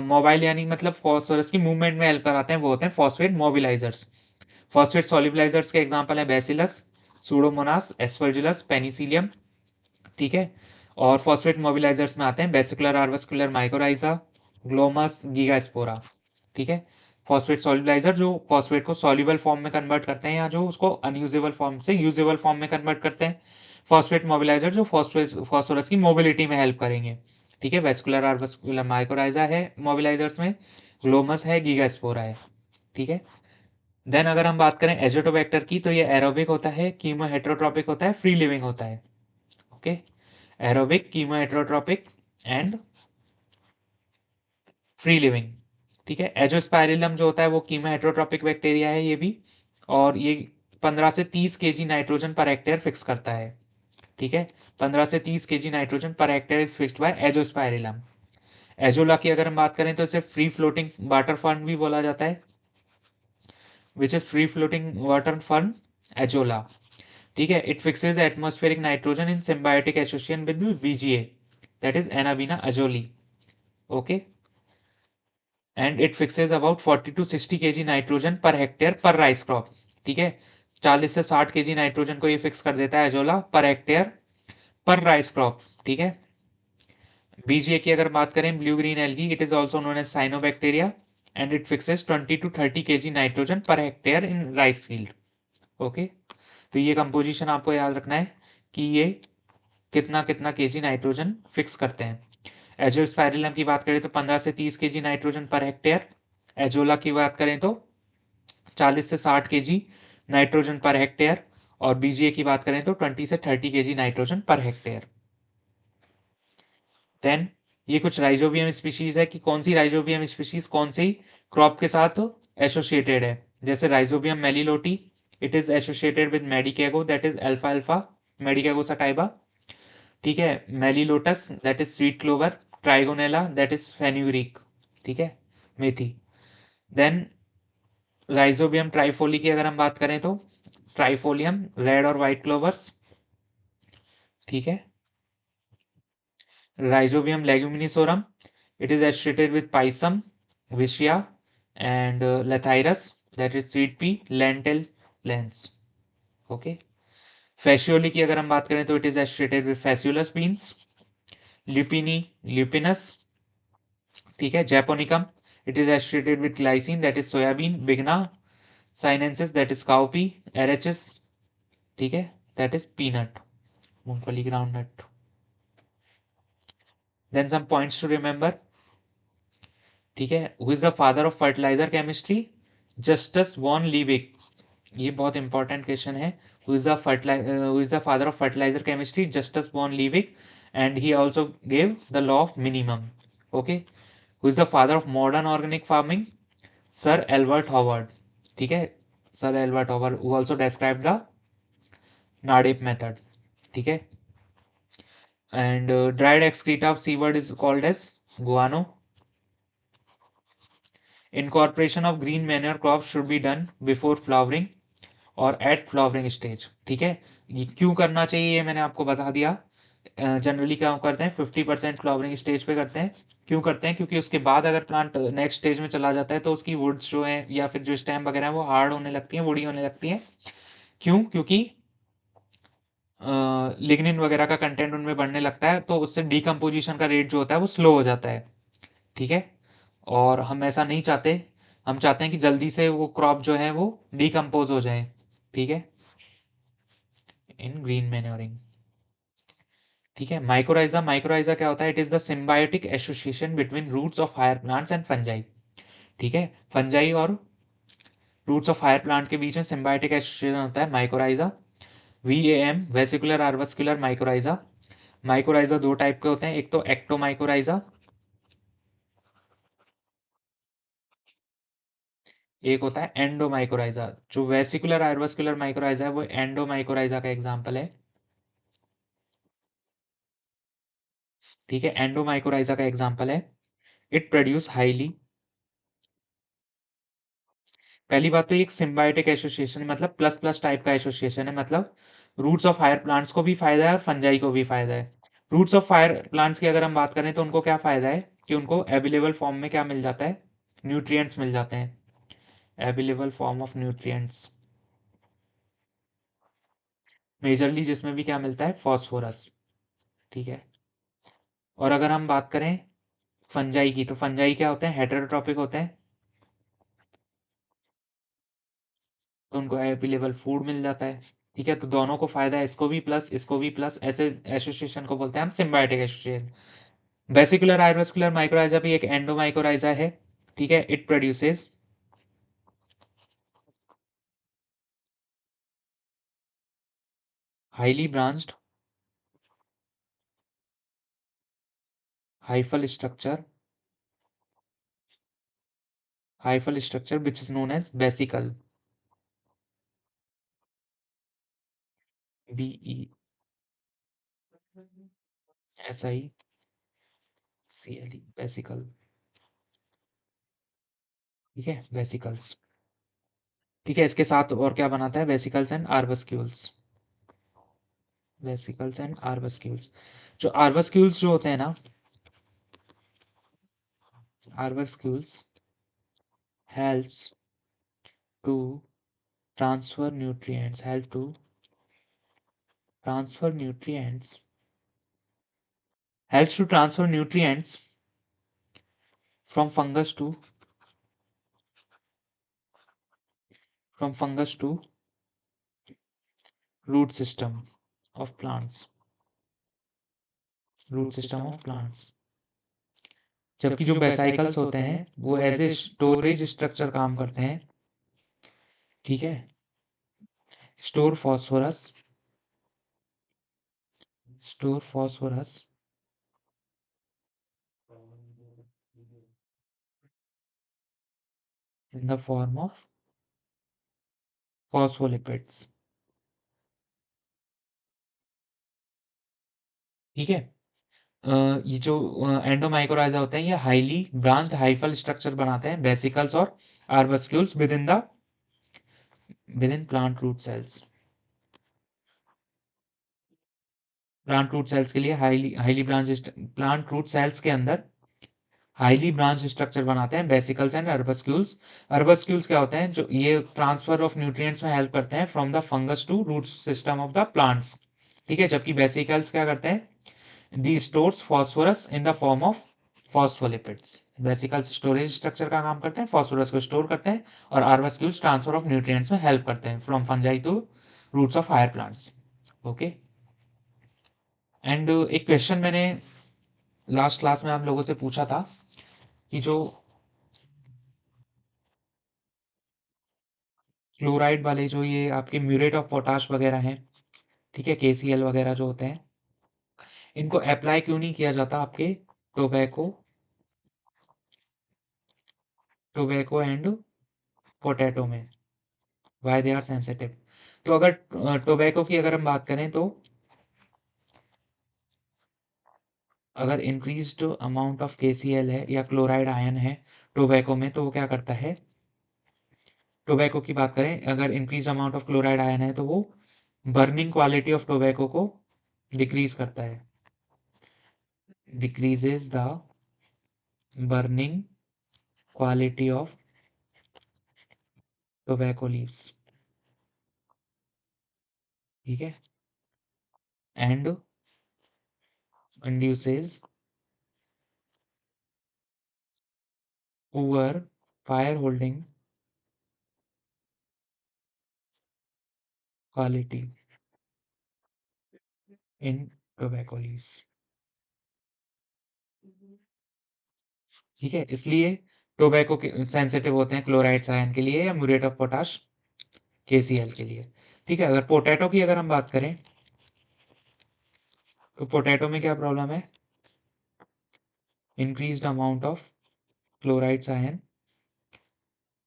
मोबाइल यानी मतलब फॉस्फोरस की मूवमेंट में हेल्प कराते हैं वो होते हैं फॉस्फेट मोबिलाइजर्स। फॉस्फेट सॉल्युबलाइजर्स के एग्जांपल है बेसिलस, सूडोमोनास, एस्परजिलस, पेनिसिलियम। ठीक है, और फॉस्फेट मोबिलाइजर्स में आते हैं बेसिकुलर, आर्वस्कुलर, माइकोराइजा, ग्लोमस, गीगास्पोरा। ठीक है, फॉस्फेट सॉल्युबलाइजर जो फॉस्फेट को सॉल्युबल फॉर्म में कन्वर्ट करते हैं या जो उसको अनयूजेबल फॉर्म से यूजेबल फॉर्म में कन्वर्ट करते हैं। फॉस्फेट मोबिलाइजर जो फॉस्फोरस की मोबिलिटी में हेल्प करेंगे। ठीक है, वेस्कुलर, आर्वस्कुलर, माइकोराइजा है मोबिलाइजर्स में, ग्लोमस है, गीगास्पोरा है। ठीक है, देन अगर हम बात करें एजोटोबैक्टर की तो ये एरोबिक होता है, कीमो हेट्रोट्रोपिक होता है, फ्री लिविंग होता है। Okay, aerobic, chemo heterotrophic and free living. ठीक है, एजोस्पाइरिलम जो होता है वो कीमा हेट्रोट्रॉपिक बैक्टीरिया है ये भी, और ये 15 से 30 kg nitrogen per hectare fix करता है। ठीक है, 15 से 30 kg nitrogen per hectare is fixed by Azospirillum. Azolla की अगर हम बात करें तो इसे फ्री फ्लोटिंग वाटर फर्न भी बोला जाता है, which is free floating water fern, azolla. ठीक है, it fixes atmospheric nitrogen in symbiotic association with BGA, that is anabaena azollae. Okay, and it fixes about 40 to 60 kg nitrogen पर hectare per rice crop. ठीक है, 40 से 60 kg nitrogen को ये fix कर देता है एजोला पर हेक्टेयर पर राइस क्रॉप। ठीक है, बीजीए की अगर बात करें, blue green algae, it is also known as cyanobacteria, and it fixes 20 to 30 kg nitrogen पर hectare in rice field. Okay, तो ये कंपोजिशन आपको याद रखना है कि ये कितना कितना केजी नाइट्रोजन फिक्स करते हैं। एजोस्पाइरिलम की बात करें तो 15 से 30 kg nitrogen per hectare, azolla की बात करें तो 40 से 60 kg नाइट्रोजन पर हेक्टेयर, और बीजीए की बात करें तो 20 से 30 kg nitrogen per hectare. Then ये कुछ राइजोबियम स्पीशीज है कि कौन सी राइजोबियम स्पीशीज कौन सी क्रॉप के साथ एसोसिएटेड है। जैसे rhizobium meliloti, it is associated with medicago, that is अल्फा अल्फा मेडिकेगो सटाइबा। ठीक है, melilotus that is sweet clover, trigonella that is fenugreek. ठीक है, मेथी। देन राइजोबियम ट्राइफोली की अगर हम बात करें तो ट्राइफोलियम रेड और व्हाइट क्लोवर्स। ठीक है, rhizobium लेग्यूमिनिसोरम, it is associated with Pisum, Vicia, and Lathyrus, that is sweet pea, lentil, lens. Okay. Fascioli की अगर हम बात करें तो it is associated with Fasciolus beans, Lupini, Lupinus. ठीक है, Japonicum, it is associated with glycine, that is soybean, Bigna, Sinensis, that is cowpea, RHS, ठीक है, that is peanut, मूंगफली groundnut. Then some points to remember. ठीक है, who is the father of fertiliser chemistry, Justus von Liebig. ये बहुत important question है। Who is the father of fertiliser chemistry, Justus von Liebig, and he also gave the law of minimum. Okay, who is the father of modern organic farming, sir Albert Howard. ठीक है, sir Albert Howard who also describe the Nadep method. ठीक है, and dried excreta of seabird is called as गुआनो। Incorporation of green manure crop should be done before flowering or at flowering stage. ठीक है, ये क्यों करना चाहिए ये मैंने आपको बता दिया। जनरली क्या करते हैं, 50% फ्लावरिंग स्टेज पे करते हैं। क्यों करते हैं, क्योंकि उसके बाद अगर प्लांट नेक्स्ट स्टेज में चला जाता है तो उसकी वुड्स जो है या फिर जो स्टेम वगैरह है वो हार्ड होने लगती हैं, वुडी होने लगती हैं। क्यों, क्योंकि लिग्निन वगैरह का कंटेंट उनमें बढ़ने लगता है, तो उससे डिकम्पोजिशन का रेट जो होता है वो स्लो हो जाता है। ठीक है, और हम ऐसा नहीं चाहते। हम चाहते हैं कि जल्दी से वो क्रॉप जो है वो डिकम्पोज हो जाए। ठीक है, इन ग्रीन मैन्योरिंग। ठीक है, माइक्रोराइजा, माइक्रोराइजा क्या होता है, it is the symbiotic association between roots of higher plants and fungi. ठीक है, फंजाई और रूट्स ऑफ हायर प्लांट के बीच में सिम्बायोटिक एसोसिएशन होता है, mycorrhiza. VAM, vesicular arbuscular mycorrhiza. Mycorrhiza दो टाइप के होते हैं, एक तो एक्टोमाइक्रोराइजा, एक होता है एंडोमाइक्रोराइजा। जो वेसिकुलर आर्वस्कुलर माइक्रोराइजा है वो एंडोमाइक्रोराइजा का एग्जाम्पल है। ठीक है, एंडोमाइक्रोराइजा का एग्जाम्पल है। इट प्रोड्यूस हाईली, पहली बात तो ये एक सिम्बायोटिक एसोसिएशन है, मतलब प्लस प्लस टाइप का एसोसिएशन है, मतलब रूट्स ऑफ हायर प्लांट्स को भी फायदा है और फंजाई को भी फायदा है। रूट्स ऑफ हायर प्लांट्स की अगर हम बात करें तो उनको क्या फायदा है कि उनको अवेलेबल फॉर्म में क्या मिल जाता है, न्यूट्रिएंट्स मिल जाते हैं, available form of nutrients, majorly जिसमें भी क्या मिलता है, फॉस्फोरस। ठीक है, और अगर हम बात करें फंजाई की, तो फंजाई क्या होते हैं, हेटेरोट्रॉपिक होते हैं, तो उनको अवेलेबल फूड मिल जाता है। ठीक है, तो दोनों को फायदा है, इसको भी प्लस इसको भी प्लस, ऐसे एसोसिएशन को बोलते हैं हम symbiotic association. Vesicular arbuscular mycorrhiza भी एक एंडोमाइक्रोराइजा है। ठीक है, it produces highly branched hyphal structure hyphal structure which is known as vesicle. BE SICLE vesicle, ठीक है, वेसिकल्स। ठीक है, इसके साथ और क्या बनाता है, vesicles and arbuscules. Vesicles and arbuscules, जो आर्बस्क्यूल्स जो होते हैं ना, arbuscules helps to transfer nutrients, help to transfer nutrients, helps to transfer nutrients from fungus to root system of plants, root system of plants। जबकि जो vesicles होते हैं वो एज ए स्टोरेज स्ट्रक्चर काम करते हैं, ठीक है, store phosphorus, store phosphorus in the form of phospholipids, ठीक है। ये जो एंडोमाइकोराइजा होते हैं ये हाईली ब्रांच्ड हाइफल स्ट्रक्चर बनाते हैं, वेसिकल्स और arbuscules within plant root cells. Plant root cells के लिए highly highly branch, plant root cells के अंदर हाईली ब्रांच स्ट्रक्चर बनाते हैं वेसिकल्स एंड अर्बस्क्यूल्स। अर्बस्क्यूल्स क्या होते हैं, जो ये ट्रांसफर ऑफ न्यूट्रिएंट्स में हेल्प करते हैं from the fungus to root system of the plants, ठीक है। जबकि वेसिकल्स क्या करते हैं, they stores phosphorus in the form of phospholipids. Vesicles storage structure का काम करते हैं, फॉस्फोरस को स्टोर करते हैं, और आर्बस्क्यूल्स ट्रांसफर ऑफ न्यूट्रिएंट्स में हेल्प करते हैं from fungi to roots of higher plants, okay. And एक क्वेश्चन मैंने लास्ट क्लास में आप लोगों से पूछा था कि जो क्लोराइड वाले जो ये आपके म्यूरेट ऑफ पोटाश वगैरह हैं, ठीक है, KCl वगैरह जो होते हैं, इनको अप्लाई क्यों नहीं किया जाता आपके टोबैको, टोबैको एंड पोटैटो में, वाई दे आर सेंसिटिव। तो अगर टोबैको की अगर हम बात करें तो अगर इंक्रीज्ड अमाउंट ऑफ KCl है या क्लोराइड आयन है टोबैको में, तो वो क्या करता है, टोबैको की बात करें, अगर increased amount of chloride ion है तो वो बर्निंग क्वालिटी ऑफ टोबैको को डिक्रीज करता है, decreases the burning quality of tobacco leaves, ठीक है, and induces poor fire holding quality in tobacco leaves, ठीक है। इसलिए टोबैको के सेंसिटिव होते हैं क्लोराइड्स आयन के लिए या म्यूरेट ऑफ पोटाश KCl के लिए, ठीक है। अगर पोटैटो की अगर हम बात करें तो पोटैटो में क्या प्रॉब्लम है, increased amount of chlorides ion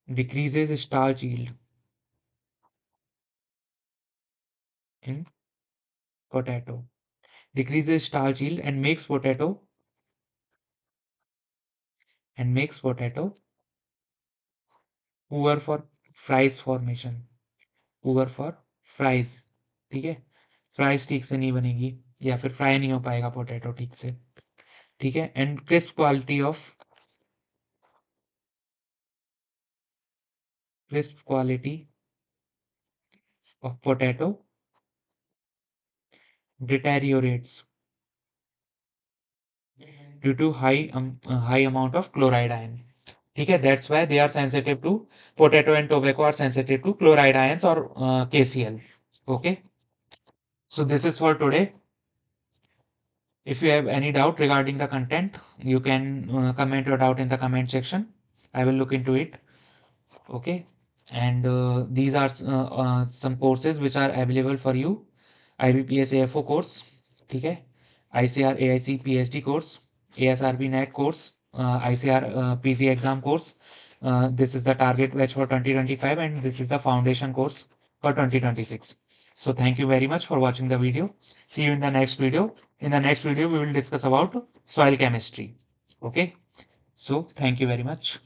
decreases starch yield in potato, decreases starch yield and makes potato poor for fries formation, poor for fries, ठीक है, फ्राइज ठीक से नहीं बनेगी या फिर फ्राई नहीं हो पाएगा पोटैटो ठीक से, ठीक है। And crisp quality of potato deteriorates due to high amount of chloride ion, ठीक है। That's why they are sensitive to, potato and tobacco are sensitive to chloride ions or KCl, okay। So this is for today. If you have any doubt regarding the content, you can comment your doubt in the comment section. I will look into it. Okay. And these are some courses which are available for you. IBPS AFO course, ठीक है, ICR AIC PhD course, ASRB NET course, ICR PG exam course, This is the target batch for 2025 and this is the foundation course for 2026. So thank you very much for watching the video. See you in the next video. In the next video, we will discuss about soil chemistry. Okay. So thank you very much.